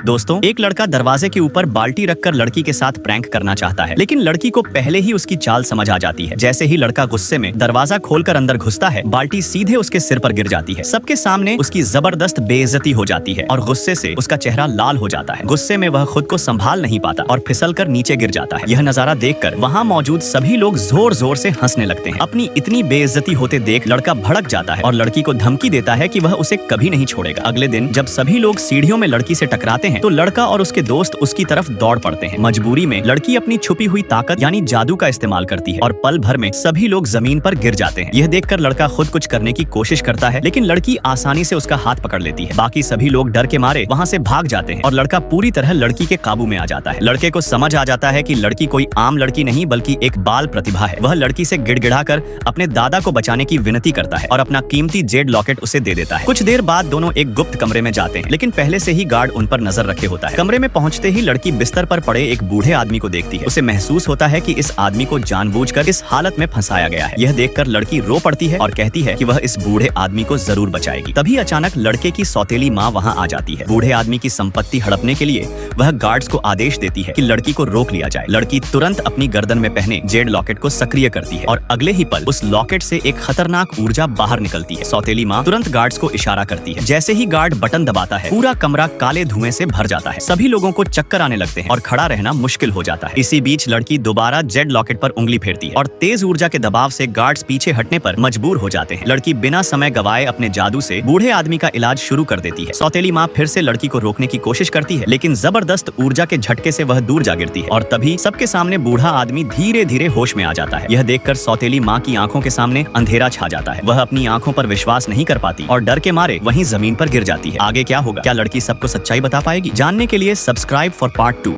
दोस्तों, एक लड़का दरवाजे के ऊपर बाल्टी रखकर लड़की के साथ प्रैंक करना चाहता है, लेकिन लड़की को पहले ही उसकी चाल समझ आ जाती है। जैसे ही लड़का गुस्से में दरवाजा खोलकर अंदर घुसता है, बाल्टी सीधे उसके सिर पर गिर जाती है। सबके सामने उसकी जबरदस्त बेइज्जती हो जाती है और गुस्से से उसका चेहरा लाल हो जाता है। गुस्से में वह खुद को संभाल नहीं पाता और फिसलकर नीचे गिर जाता है। यह नजारा देखकर वहाँ मौजूद सभी लोग जोर जोर से हंसने लगते हैं। अपनी इतनी बेइज्जती होते देख लड़का भड़क जाता है और लड़की को धमकी देता है कि वह उसे कभी नहीं छोड़ेगा। अगले दिन जब सभी लोग सीढ़ियों में लड़की से टकराते हैं तो लड़का और उसके दोस्त उसकी तरफ दौड़ पड़ते हैं। मजबूरी में लड़की अपनी छुपी हुई ताकत यानी जादू का इस्तेमाल करती है और पल भर में सभी लोग जमीन पर गिर जाते हैं। यह देखकर लड़का खुद कुछ करने की कोशिश करता है, लेकिन लड़की आसानी से उसका हाथ पकड़ लेती है। बाकी सभी लोग डर के मारे वहाँ से भाग जाते हैं और लड़का पूरी तरह लड़की के काबू में आ जाता है। लड़के को समझ आ जाता है कि लड़की कोई आम लड़की नहीं बल्कि एक बाल प्रतिभा है। वह लड़की से गिड़गिड़ाकर अपने दादा को बचाने की विनती करता है और अपना कीमती जेड लॉकेट उसे दे देता है। कुछ देर बाद दोनों एक गुप्त कमरे में जाते हैं, लेकिन पहले से ही गार्ड उन पर नजर रखे होता है। कमरे में पहुंचते ही लड़की बिस्तर पर पड़े एक बूढ़े आदमी को देखती है। उसे महसूस होता है कि इस आदमी को जानबूझकर इस हालत में फंसाया गया है। यह देखकर लड़की रो पड़ती है और कहती है कि वह इस बूढ़े आदमी को जरूर बचाएगी। तभी अचानक लड़के की सौतेली माँ वहाँ आ जाती है। बूढ़े आदमी की संपत्ति हड़पने के लिए वह गार्ड्स को आदेश देती है कि लड़की को रोक लिया जाए। लड़की तुरंत अपनी गर्दन में पहने जेड लॉकेट को सक्रिय करती है और अगले ही पल उस लॉकेट से एक खतरनाक ऊर्जा बाहर निकलती है। सौतेली माँ तुरंत गार्ड्स को इशारा करती है। जैसे ही गार्ड बटन दबाता है, पूरा कमरा काले धुएं से भर जाता है। सभी लोगों को चक्कर आने लगते हैं और खड़ा रहना मुश्किल हो जाता है। इसी बीच लड़की दोबारा जेड लॉकेट पर उंगली फेरती है और तेज ऊर्जा के दबाव से गार्ड्स पीछे हटने पर मजबूर हो जाते हैं। लड़की बिना समय गवाए अपने जादू से बूढ़े आदमी का इलाज शुरू कर देती है। सौतेली माँ फिर से लड़की को रोकने की कोशिश करती है, लेकिन जबरदस्त ऊर्जा के झटके से वह दूर जा गिरती है और तभी सबके सामने बूढ़ा आदमी धीरे धीरे होश में आ जाता है। यह देखकर सौतेली माँ की आंखों के सामने अंधेरा छा जाता है। वह अपनी आंखों पर विश्वास नहीं कर पाती और डर के मारे वहीं जमीन पर गिर जाती है। आगे क्या होगा? क्या लड़की सबको सच्चाई बता पाएगी? जानने के लिए सब्सक्राइब फॉर पार्ट 2।